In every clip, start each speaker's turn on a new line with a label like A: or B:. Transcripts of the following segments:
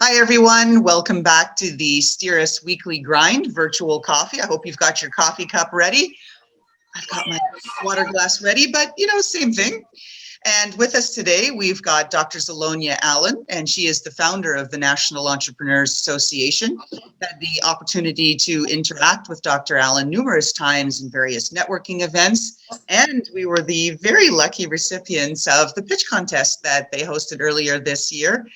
A: Hi, everyone. Welcome back to the STEERus Weekly Grind virtual coffee. I hope you've got your coffee cup ready. I've got my water glass ready, but same thing. And with us today, we've got Dr. Zalonya Allen, and she is the founder of the National Entrepreneurs Association. Had the opportunity to interact with Dr. Allen numerous times in various networking events, and we were the very lucky recipients of the pitch contest that they hosted earlier this year,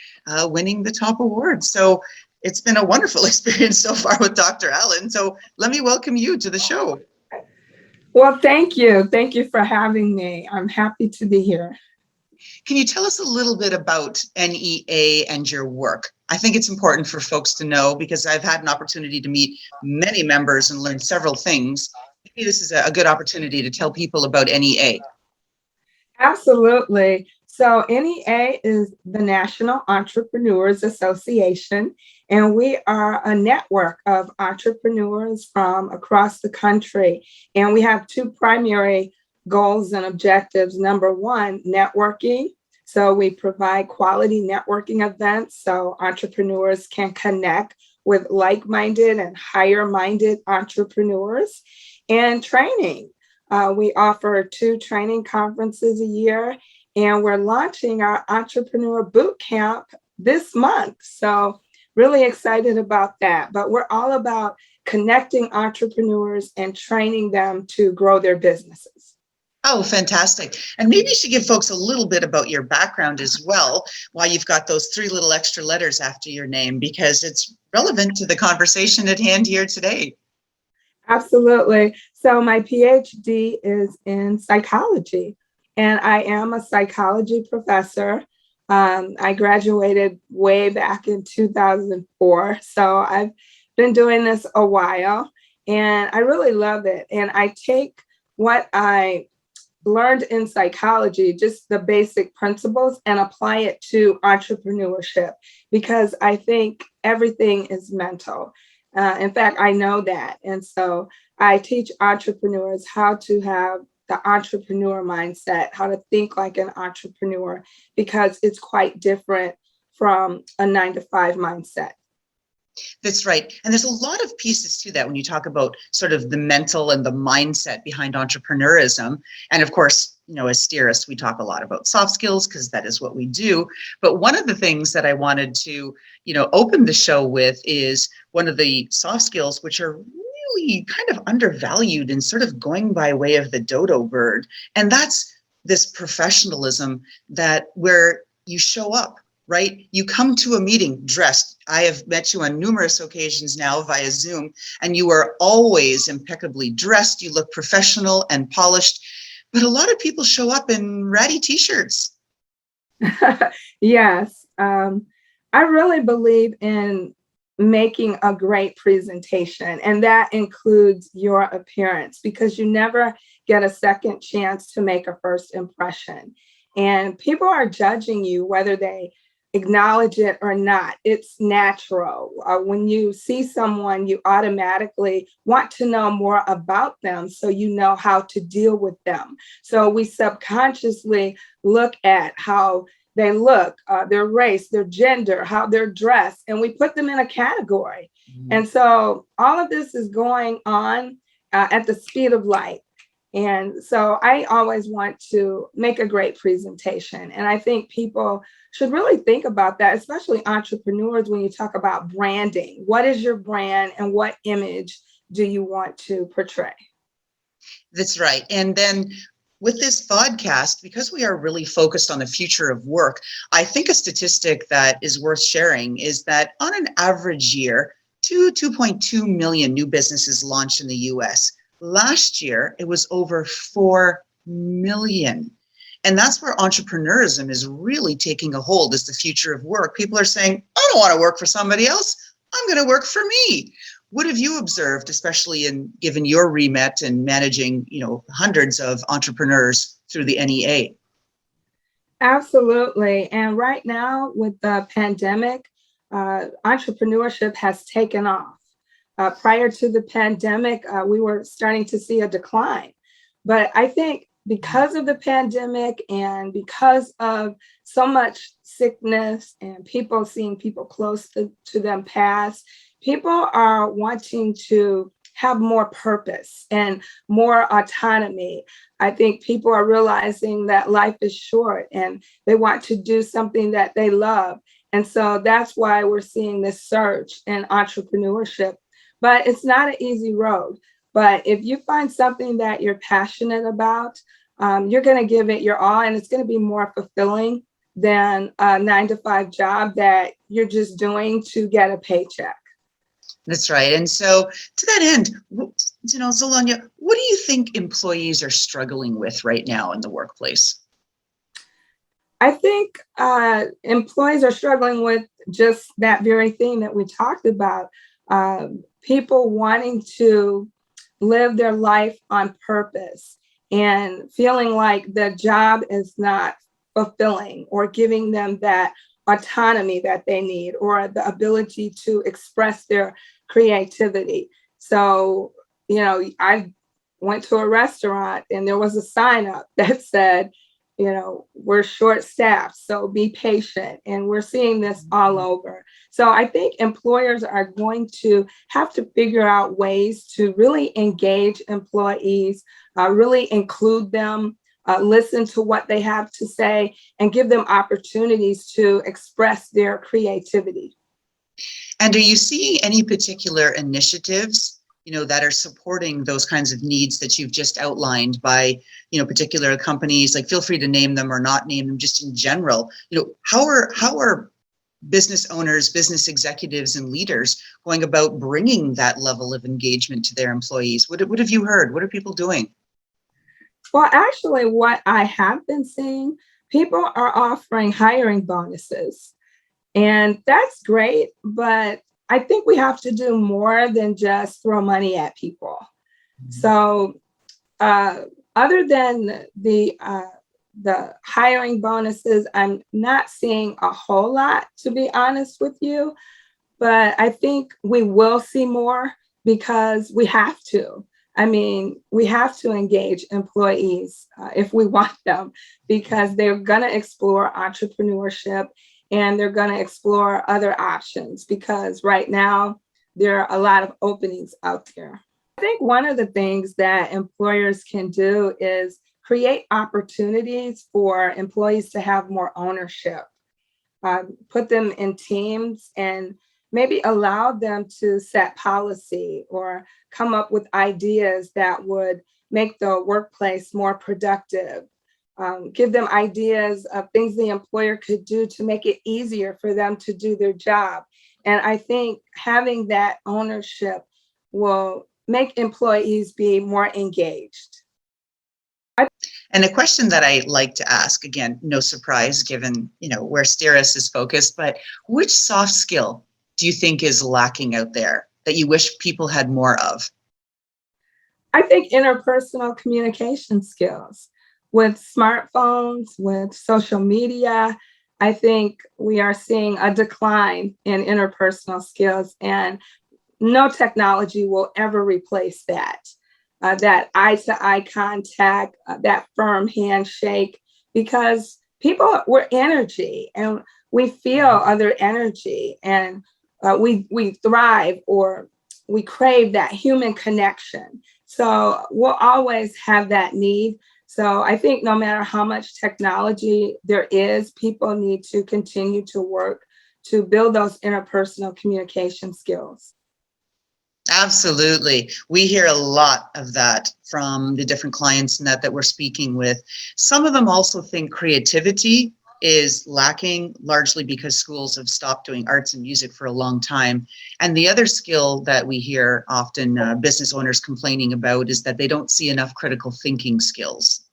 A: winning the top award. So it's been a wonderful experience so far with Dr. Allen. So let me welcome you to the show.
B: Well, thank you. Thank you for having me. I'm happy to be here.
A: Can you tell us a little bit about NEA and your work? I think it's important for folks to know because I've had an opportunity to meet many members and learn several things. Maybe this is a good opportunity to tell people about NEA.
B: Absolutely. So NEA is the National Entrepreneurs Association, and we are a network of entrepreneurs from across the country. And we have two primary goals and objectives. Number one, networking. So we provide quality networking events so entrepreneurs can connect with like-minded and higher-minded entrepreneurs, and training. We offer 2 training conferences a year, and we're launching our Entrepreneur Boot Camp this month. So really excited about that. But we're all about connecting entrepreneurs and training them to grow their businesses.
A: Oh, fantastic. And maybe you should give folks a little bit about your background as well, why you've got those 3 little extra letters after your name, because it's relevant to the conversation at hand here today.
B: Absolutely. So my PhD is in psychology, and I am a psychology professor. I graduated way back in 2004. So I've been doing this a while, and I really love it. And I take what I learned in psychology, just the basic principles, and apply it to entrepreneurship because I think everything is mental. In fact, I know that. And so I teach entrepreneurs how to have the entrepreneur mindset, how to think like an entrepreneur, because it's quite different from a 9-to-5 mindset.
A: That's right. And there's a lot of pieces to that when you talk about sort of the mental and the mindset behind entrepreneurism. And of course, as STEERus, we talk a lot about soft skills because that is what we do. But one of the things that I wanted to, open the show with is one of the soft skills, which are really kind of undervalued and sort of going by way of the dodo bird. And that's this professionalism that where you show up. Right? You come to a meeting dressed. I have met you on numerous occasions now via Zoom, and you are always impeccably dressed. You look professional and polished, but a lot of people show up in ratty t-shirts.
B: Yes. I really believe in making a great presentation, and that includes your appearance because you never get a second chance to make a first impression. And people are judging you whether they acknowledge it or not. It's natural. When you see someone, you automatically want to know more about them so you know how to deal with them. So we subconsciously look at how they look, their race, their gender, how they're dressed, and we put them in a category. Mm-hmm. And so all of this is going on at the speed of light. And so I always want to make a great presentation. And I think people should really think about that, especially entrepreneurs, when you talk about branding. What is your brand and what image do you want to portray?
A: That's right. And then with this podcast, because we are really focused on the future of work, I think a statistic that is worth sharing is that on an average year, 2.2 million new businesses launched in the US. Last year, it was over 4 million. And that's where entrepreneurism is really taking a hold as the future of work. People are saying, I don't want to work for somebody else. I'm going to work for me. What have you observed, especially given your remit and managing, hundreds of entrepreneurs through the NEA?
B: Absolutely. And right now with the pandemic, entrepreneurship has taken off. Prior to the pandemic, we were starting to see a decline. But I think because of the pandemic and because of so much sickness and people seeing people close to them pass, people are wanting to have more purpose and more autonomy. I think people are realizing that life is short and they want to do something that they love. And so that's why we're seeing this surge in entrepreneurship. But it's not an easy road. But if you find something that you're passionate about, you're going to give it your all, and it's going to be more fulfilling than a 9-to-5 job that you're just doing to get a paycheck.
A: That's right. And so to that end, Zalonya, what do you think employees are struggling with right now in the workplace?
B: I think employees are struggling with just that very thing that we talked about. People wanting to live their life on purpose and feeling like the job is not fulfilling or giving them that autonomy that they need or the ability to express their creativity. So, I went to a restaurant and there was a sign up that said, we're short staffed, so be patient. And we're seeing this all over. So I think employers are going to have to figure out ways to really engage employees, really include them, listen to what they have to say, and give them opportunities to express their creativity.
A: And are you seeing any particular initiatives, that are supporting those kinds of needs that you've just outlined by, particular companies? Like, feel free to name them or not name them, just in general. How are business owners, business executives, and leaders going about bringing that level of engagement to their employees? What have you heard? What are people doing?
B: Well, actually, what I have been seeing, people are offering hiring bonuses. And that's great, but I think we have to do more than just throw money at people. So other than the hiring bonuses, I'm not seeing a whole lot, to be honest with you. But I think we will see more because we have to. I mean, we have to engage employees if we want them, because they're going to explore entrepreneurship and they're going to explore other options, because right now there are a lot of openings out there. I think one of the things that employers can do is create opportunities for employees to have more ownership, put them in teams and maybe allow them to set policy or come up with ideas that would make the workplace more productive. Give them ideas of things the employer could do to make it easier for them to do their job. And I think having that ownership will make employees be more engaged.
A: And a question that I like to ask, again, no surprise given, where STEERus is focused, but which soft skill do you think is lacking out there that you wish people had more of?
B: I think interpersonal communication skills. With smartphones, with social media, I think we are seeing a decline in interpersonal skills, and no technology will ever replace that. That eye-to-eye contact, that firm handshake, because we're energy and we feel other energy, and we thrive or we crave that human connection. So we'll always have that need. So I think no matter how much technology there is, people need to continue to work to build those interpersonal communication skills.
A: Absolutely. We hear a lot of that from the different clients that we're speaking with. Some of them also think creativity is lacking, largely because schools have stopped doing arts and music for a long time. And the other skill that we hear often business owners complaining about is that they don't see enough critical thinking skills.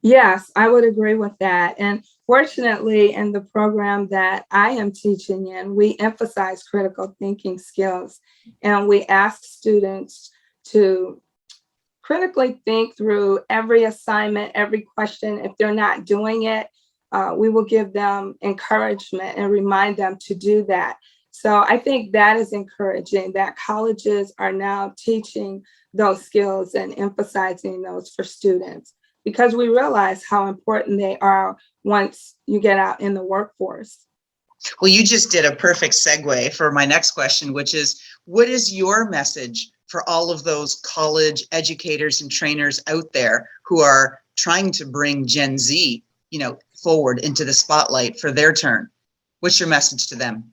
B: Yes, I would agree with that. And fortunately, in the program that I am teaching in, we emphasize critical thinking skills, and we ask students to critically think through every assignment, every question. If they're not doing it, we will give them encouragement and remind them to do that. So I think that is encouraging that colleges are now teaching those skills and emphasizing those for students. because we realize how important they are once you get out in the workforce.
A: Well, you just did a perfect segue for my next question, which is, what is your message for all of those college educators and trainers out there who are trying to bring Gen Z, forward into the spotlight for their turn? What's your message to them?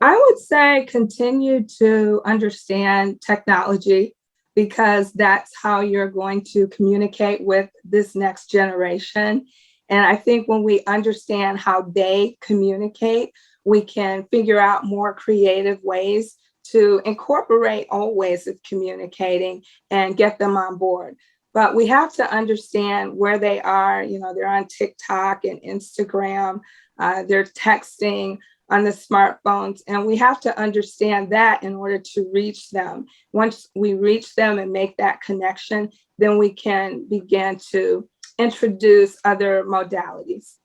B: I would say continue to understand technology, because that's how you're going to communicate with this next generation. And I think when we understand how they communicate, we can figure out more creative ways to incorporate old ways of communicating and get them on board. But we have to understand where they are. They're on TikTok and Instagram, they're texting on the smartphones, and we have to understand that in order to reach them. Once we reach them and make that connection, then we can begin to introduce other modalities.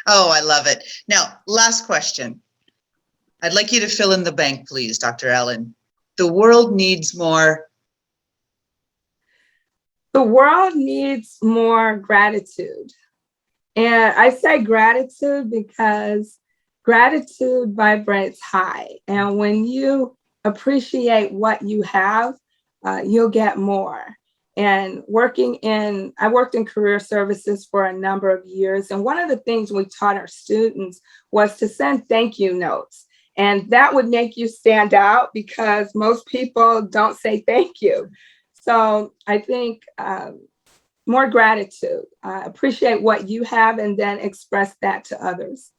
A: Oh, I love it. Now, last question. I'd like you to fill in the blank, please, Dr. Allen. The world needs more.
B: The world needs more gratitude. And I say gratitude because gratitude vibrates high. And when you appreciate what you have, you'll get more. And I worked in career services for a number of years. And one of the things we taught our students was to send thank you notes. And that would make you stand out, because most people don't say thank you. So I think more gratitude, appreciate what you have, and then express that to others.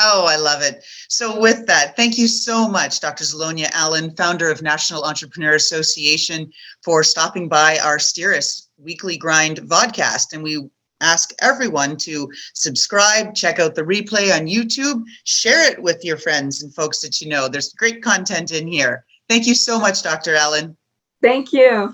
A: Oh, I love it. So with that, thank you so much, Dr. Zalonya Allen, founder of National Entrepreneur Association, for stopping by our STEERus Weekly Grind vodcast. And we ask everyone to subscribe, check out the replay on YouTube, share it with your friends and folks that you know. There's great content in here. Thank you so much, Dr. Allen.
B: Thank you.